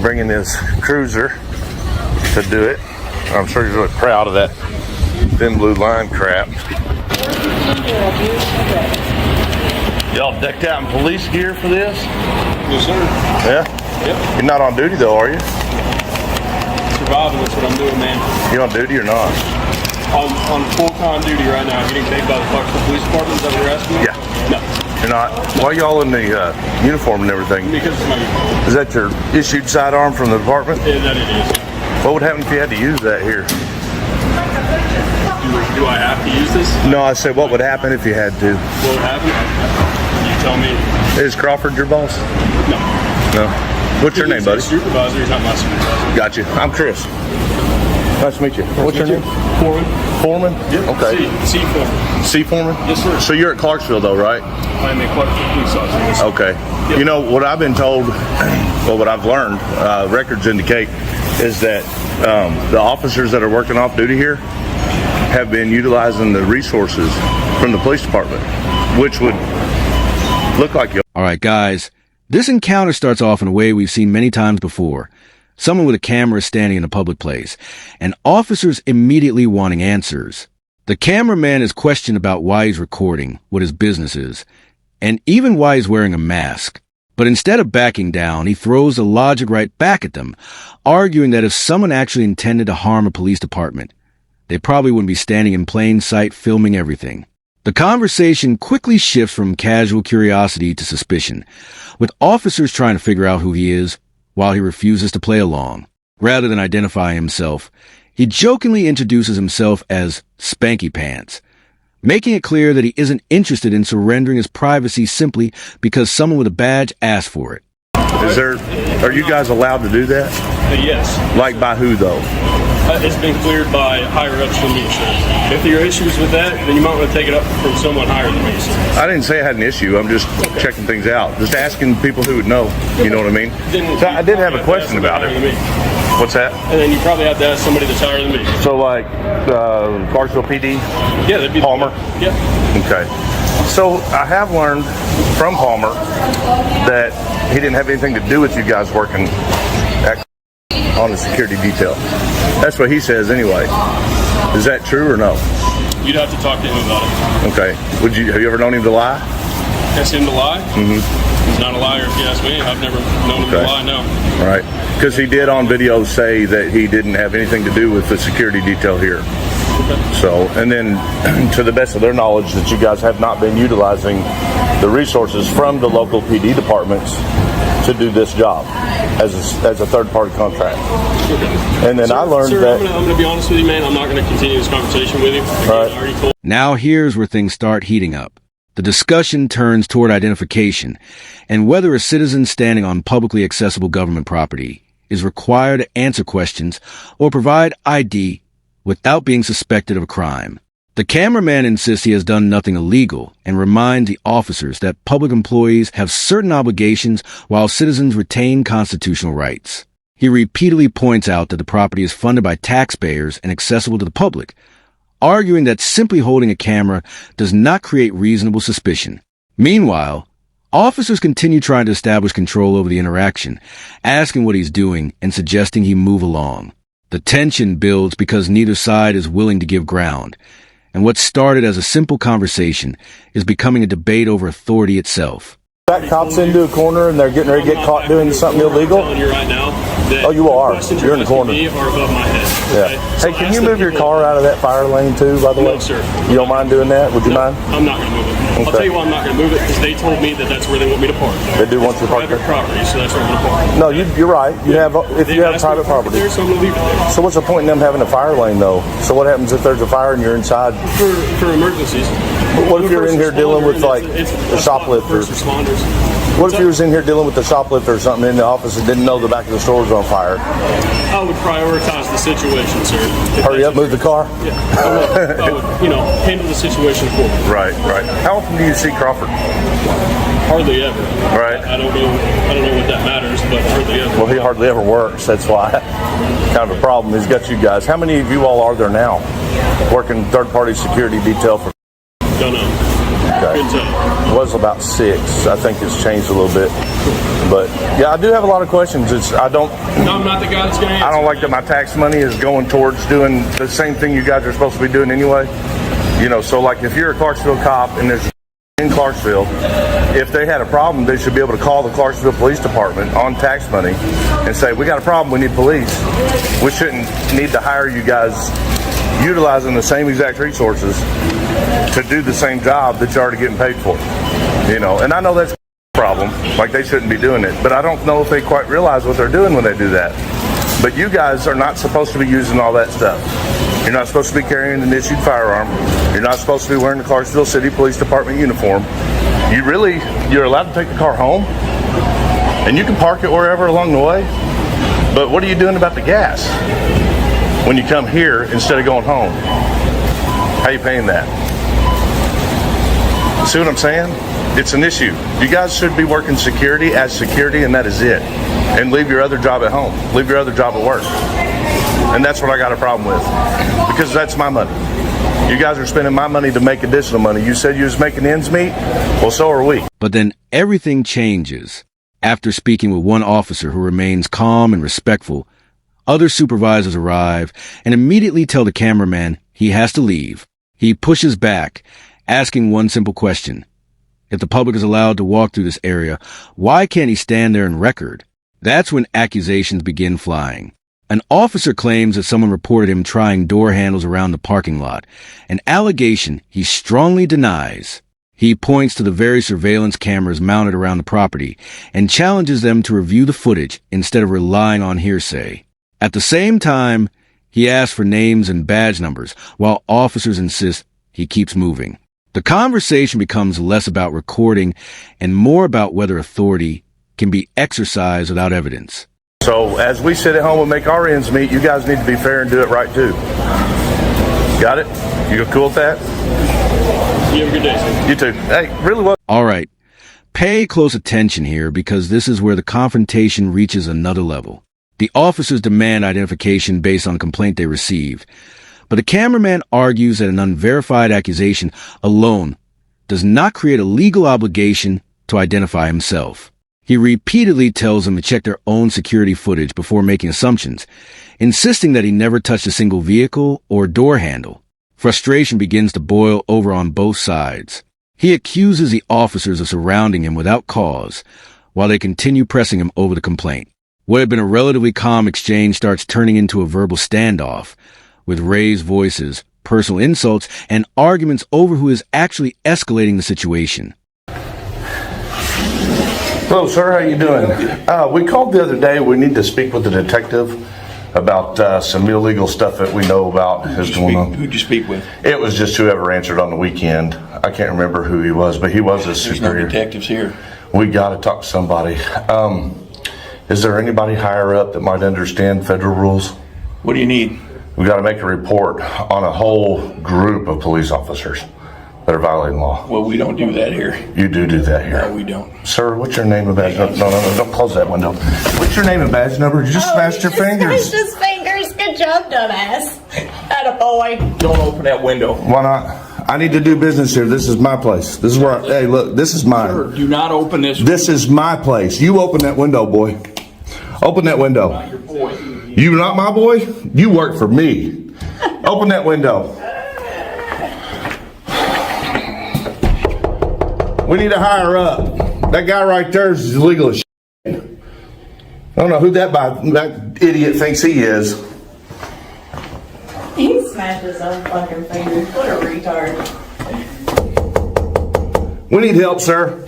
bringing his cruiser to do it. I'm sure he's really proud of that thin blue line crap. Y'all decked out in police gear for this? Yes, sir. Yeah? Yep. You're not on duty though, are you? Surviving, that's what I'm doing, man. You on duty or not? On full-time duty right now. Getting paid by the Clarksville Police Department, is that what you're asking me? Yeah. No. You're not? Why y'all in the uniform and everything? Because it's my uniform. Is that your issued sidearm from the department? Yeah, that it is. What would happen if you had to use that here? Do I have to use this? No, I said what would happen if you had to? What would happen? You tell me. Is Crawford your boss? No. No. What's your name, buddy? Supervisor, he's not my supervisor. Got you. I'm Chris. Nice to meet you. What's your name? Foreman. Foreman? Yep. Okay. C Foreman. C Foreman? Yes, sir. So you're at Clarksville though, right? I'm a Clarksville police officer. Yes, sir. Okay. Yep. You know, what I've been told, well, what I've learned, records indicate, is that the officers that are working off duty here have been utilizing the resources from the police department, which would look like you. All right, guys, this encounter starts off in a way we've seen many times before. Someone with a camera standing in a public place, and officers immediately wanting answers. The cameraman is questioned about why he's recording, what his business is, and even why he's wearing a mask. But instead of backing down, he throws the logic right back at them, arguing that if someone actually intended to harm a police department, they probably wouldn't be standing in plain sight filming everything. The conversation quickly shifts from casual curiosity to suspicion, with officers trying to figure out who he is, while he refuses to play along. Rather than identifying himself, he jokingly introduces himself as Spanky Pants, making it clear that he isn't interested in surrendering his privacy simply because someone with a badge asked for it. Are you guys allowed to do that? Yes. Like by who though? It's been cleared by higher ups than me, sir. If there are issues with that, then you might want to take it up from someone higher than me, sir. I didn't say I had an issue. I'm just checking things out. Just asking people who would know. You know what I mean? So I did have a question about it. What's that? And then you probably have to ask somebody that's higher than me. So like Clarksville PD? Yeah, that'd be Palmer? Yeah. Okay. So I have learned from Palmer that he didn't have anything to do with you guys working on the security detail. That's what he says anyway. Is that true or no? You'd have to talk to him about it. Okay. Have you ever known him to lie? Ask him to lie? Mm-hmm. He's not a liar if you ask me. I've never known him to lie, no. All right. Because he did on video say that he didn't have anything to do with the security detail here. Okay. So, and then to the best of their knowledge that you guys have not been utilizing the resources from the local PD departments to do this job as a third-party contract. Okay. And then I learned that... I'm going to be honest with you, man. I'm not going to continue this conversation with you. Right. Now here's where things start heating up. The discussion turns toward identification and whether a citizen standing on publicly accessible government property is required to answer questions or provide ID without being suspected of a crime. The cameraman insists he has done nothing illegal and reminds the officers that public employees have certain obligations while citizens retain constitutional rights. He repeatedly points out that the property is funded by taxpayers and accessible to the public, arguing that simply holding a camera does not create reasonable suspicion. Meanwhile, officers continue trying to establish control over the interaction, asking what he's doing and suggesting he move along. The tension builds because neither side is willing to give ground, and what started as a simple conversation is becoming a debate over authority itself. That cops into a corner and they're getting ready to get caught doing something illegal? I'm telling you right now that oh, you are. You're in the corner. are above my head. Okay? Yeah. So hey, can you move your car out of that fire lane too, by the way? No, sir. You don't mind doing that? Would you mind? I'm not going to move it. Okay. I'll tell you why I'm not going to move it, because they told me that that's where they want me to park. They do want you to park there? Private property, so that's where I'm going to park. No, you're right. You have if you have private property. There, so I'm going to leave it there. So what's the point in them having a fire lane though? So what happens if there's a fire and you're inside? For emergencies. But what if you're in here dealing with like the shoplifters? First responders. What if you was in here dealing with the shoplifter or something in the office and didn't know the back of the store was on fire? I would prioritize the situation, sir. Hurry up, move the car? Yeah. I would, handle the situation accordingly. Right. How often do you see Crawford? Hardly ever. Right. I don't know what that matters, but hardly ever. Well, he hardly ever works. That's why. Kind of a problem. He's got you guys. How many of you all are there now working third-party security detail for? Don't know. Okay. Good time. It was about 6. I think it's changed a little bit. But yeah, I do have a lot of questions. I don't No, I'm not the guy that's going to answer. I don't like that my tax money is going towards doing the same thing you guys are supposed to be doing anyway. You know, so like if you're a Clarksville cop and there's in Clarksville, if they had a problem, they should be able to call the Clarksville Police Department on tax money and say, we got a problem, we need police. We shouldn't need to hire you guys utilizing the same exact resources to do the same job that you're already getting paid for. You know, and I know that's a problem, like they shouldn't be doing it, but I don't know if they quite realize what they're doing when they do that. But you guys are not supposed to be using all that stuff. You're not supposed to be carrying an issued firearm. You're not supposed to be wearing the Clarksville City Police Department uniform. You're allowed to take the car home, and you can park it wherever along the way. But what are you doing about the gas when you come here instead of going home? How are you paying that? See what I'm saying? It's an issue. You guys should be working security as security, and that is it. And leave your other job at home. Leave your other job at work. And that's what I got a problem with, because that's my money. You guys are spending my money to make additional money. You said you was making ends meet? Well, so are we. But then everything changes. After speaking with one officer who remains calm and respectful, other supervisors arrive and immediately tell the cameraman he has to leave. He pushes back, asking one simple question. If the public is allowed to walk through this area, why can't he stand there and record? That's when accusations begin flying. An officer claims that someone reported him trying door handles around the parking lot, an allegation he strongly denies. He points to the very surveillance cameras mounted around the property and challenges them to review the footage instead of relying on hearsay. At the same time, he asks for names and badge numbers, while officers insist he keeps moving. The conversation becomes less about recording and more about whether authority can be exercised without evidence. So as we sit at home and make our ends meet, you guys need to be fair and do it right too. Got it? You cool with that? You have a good day, sir. You too. Hey, really what? All right. Pay close attention here, because this is where the confrontation reaches another level. The officers demand identification based on the complaint they received, but the cameraman argues that an unverified accusation alone does not create a legal obligation to identify himself. He repeatedly tells them to check their own security footage before making assumptions, insisting that he never touched a single vehicle or door handle. Frustration begins to boil over on both sides. He accuses the officers of surrounding him without cause, while they continue pressing him over the complaint. What had been a relatively calm exchange starts turning into a verbal standoff, with raised voices, personal insults, and arguments over who is actually escalating the situation. Hello, sir. How you doing? We called the other day. We need to speak with the detective about some illegal stuff that we know about. Who'd you speak with? It was just whoever answered on the weekend. I can't remember who he was, but he was a There's superior. no detectives here. We got to talk to somebody. Is there anybody higher up that might understand federal rules? What do you need? We got to make a report on a whole group of police officers that are violating law. Well, we don't do that here. You do that here. No, we don't. Sir, what's your name and badge number? No, don't close that window. What's your name and badge number? You just smashed your fingers. Smashed his fingers. Good job, dumbass. Attaboy. Don't open that window. Why not? I need to do business here. This is my place. This is where hey, look, this is mine. Sir, do not open this. This is my place. You open that window, boy. Open that window. Not your boy. You not my boy? You work for me. Open that window. We need to hire up. That guy right there is illegal as shit. I don't know who that idiot thinks he is. He smashed his own fucking fingers. What a retard. We need help, sir.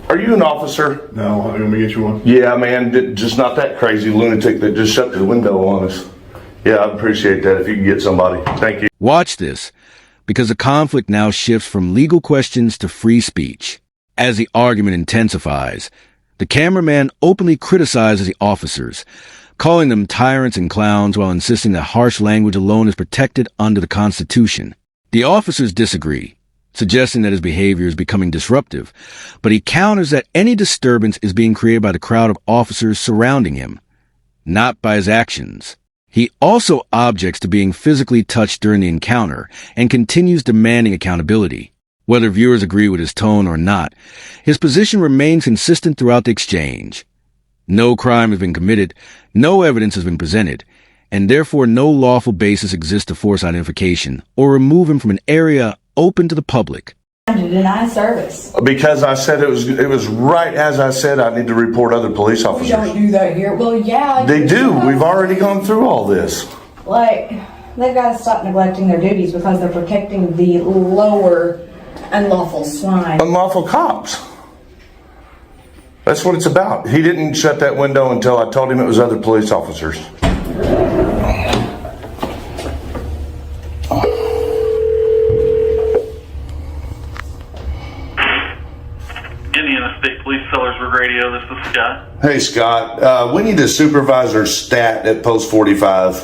Are you an officer? No, I'm gonna get you one. Yeah, man, just not that crazy lunatic that just shut the window on us. Yeah, I'd appreciate that if you can get somebody. Thank you. Watch this, because the conflict now shifts from legal questions to free speech. As the argument intensifies, the cameraman openly criticizes the officers, calling them tyrants and clowns while insisting that harsh language alone is protected under the Constitution. The officers disagree, suggesting that his behavior is becoming disruptive, but he counters that any disturbance is being created by the crowd of officers surrounding him, not by his actions. He also objects to being physically touched during the encounter and continues demanding accountability. Whether viewers agree with his tone or not, his position remains consistent throughout the exchange. No crime has been committed, no evidence has been presented, and therefore no lawful basis exists to force identification or remove him from an area open to the public. To deny service. Because I said it was right as I said I need to report other police We officers. don't do that here. Well, yeah. They you're do. supposed We've to. already gone through all this. Like, they've got to stop neglecting their duties because they're protecting the lower unlawful swine. Unlawful cops. That's what it's about. He didn't shut that window until I told him it was other police officers. Indiana State Police Sellersburg Radio, this is Scott. Hey, Scott. We need a supervisor stat at post 45.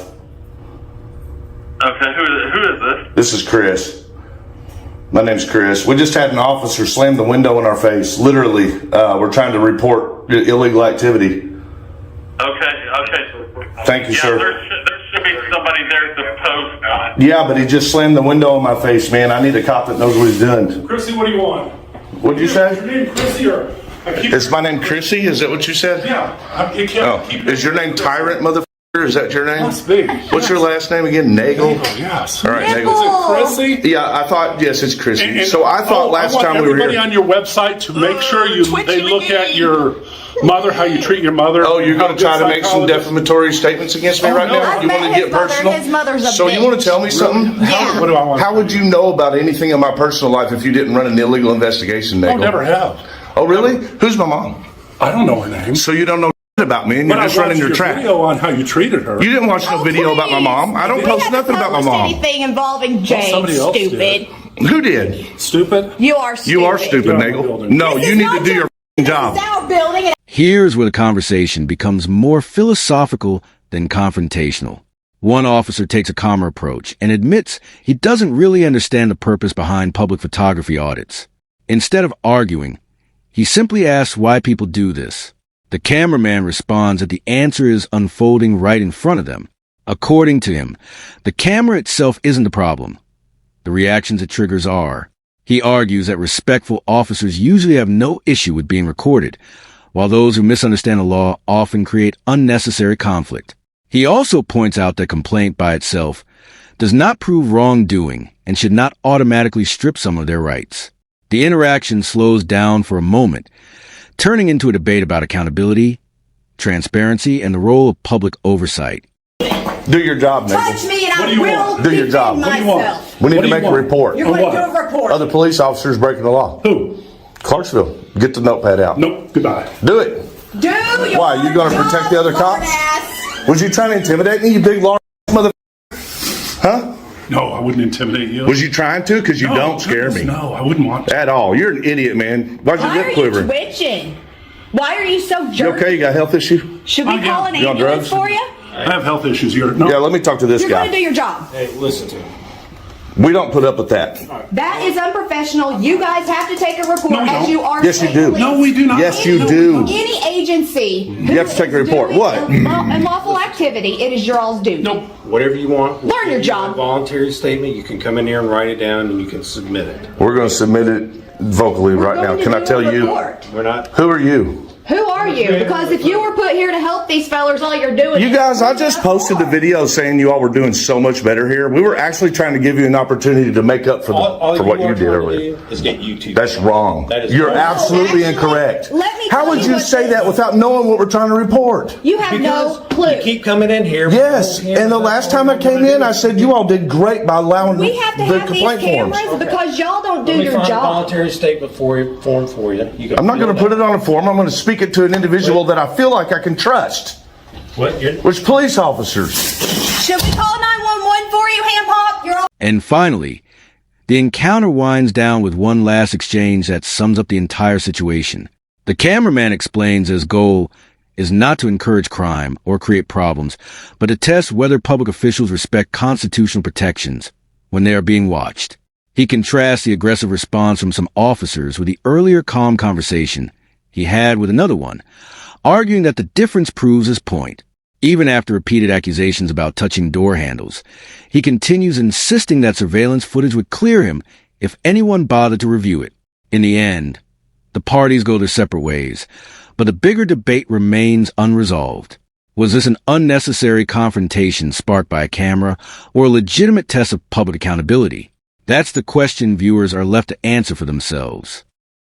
Okay, who is this? This is Chris. My name's Chris. We just had an officer slam the window in our face. Literally, we're trying to report illegal activity. Okay. Thank you, Yeah, sir. there should be somebody there to post on it. Yeah, but he just slammed the window in my face, man. I need a cop that knows what he's doing. Chrissy, what do you want? What'd you Is your say? name Chrissy or? Is my name Chrissy? Is that what you said? Yeah. You can't Oh, keep is your name Tyrant, motherfucker? Is that your name? Must be. What's your last name again? Nagel? Yes. All right, Nagel. Is it Chrissy? Yeah, I thought, yes, it's Chrissy. And- So I thought last I want time we were everybody here. on your website to make sure they look at your mother, how you treat your mother. Oh, you're going to try to make some psychologist. defamatory statements against me right no. now? I've You want to met get his mother. personal? His mother's a So you want bitch. to tell me something? Yeah. What do I want? How would you know about anything in my personal life if you didn't run an illegal investigation, I Nagel? never have. Oh, really? Who's my mom? I don't know her name. So you don't know about me and you're But I just running watched your your track. video on how you treated her. You didn't watch no Oh, video about my please. mom. I don't We post haven't nothing about my published mom. anything involving Jane, somebody else did. stupid. Who did? Stupid? You are stupid. You are stupid, Get out of the Nagel. building. No, This you is need not to do your job. This is our building, and Here's where the conversation becomes more philosophical than confrontational. One officer takes a calmer approach and admits he doesn't really understand the purpose behind public photography audits. Instead of arguing, he simply asks why people do this. The cameraman responds that the answer is unfolding right in front of them. According to him, the camera itself isn't the problem. The reactions it triggers are. He argues that respectful officers usually have no issue with being recorded, while those who misunderstand the law often create unnecessary conflict. He also points out that complaint by itself does not prove wrongdoing and should not automatically strip someone of their rights. The interaction slows down for a moment, turning into a debate about accountability, transparency, and the role of public oversight. Do your job, touch Nagel. me, and What do I you will want? Do your job. defend What do you want? myself. We need What to do you make a want? report. You're On going to what? do a report. Other police officers breaking the law. Who? Clarksville. Get the notepad out. Nope. Goodbye. Do it. Do your Why, you gonna job, protect the other cops? smartass. Was you trying to intimidate me, you big large mother? Huh? No, I wouldn't intimidate you. Was you trying to? Because you No, don't scare me. No, I wouldn't want to. At all. You're an idiot, man. Why's your Why are lip you quivering? twitching? Why are you so You jerky? okay? You got a health issue? Should we Oh, yeah. call an You on ambulance drugs? for you? I have health issues. You're no. Yeah, let me talk to this You're going to do guy. your job. Hey, listen to me. We don't put up with that. That is unprofessional. You guys have to take a report No, we as don't. you are. Yes, you state do. police. No, we do not. Yes, you No, do. Any agency who have to take a is report. doing What? unlawful activity, it is your all's duty. Nope. Whatever you want. Learn your If you job. want a voluntary statement. You can come in here and write it down, and you can submit it. We're going to submit it vocally We're right now. going to Can I do tell a you? report. We're not. Who are you? Who are you? Because if you were put here to help these fellers, all you're doing You is guys, I just posted the video saying you all were doing so much better here. We were actually trying to give you an opportunity to make up for for what you are did trying to earlier. do is get YouTube. That's wrong. That is You're wrong. absolutely Actually, incorrect. let me How tell would you you what say this that is. without knowing what we're trying to report? You have no clue. You keep coming in here. Yes, and the last time I came in, I said you all did great by allowing We have to the have these complaint cameras forms. because y'all don't do Let me your find a job. voluntary statement form for you. You can I'm not fill going to put it on a form. I'm going to speak it to an individual that I feel like I can trust, What? which police officers. Should we call 911 for you, Ham Hop? You're all. And finally, the encounter winds down with one last exchange that sums up the entire situation. The cameraman explains his goal is not to encourage crime or create problems, but to test whether public officials respect constitutional protections when they are being watched. He contrasts the aggressive response from some officers with the earlier calm conversation he had with another one, arguing that the difference proves his point. Even after repeated accusations about touching door handles, he continues insisting that surveillance footage would clear him if anyone bothered to review it. In the end, the parties go their separate ways, but the bigger debate remains unresolved. Was this an unnecessary confrontation sparked by a camera, or a legitimate test of public accountability? That's the question viewers are left to answer for themselves.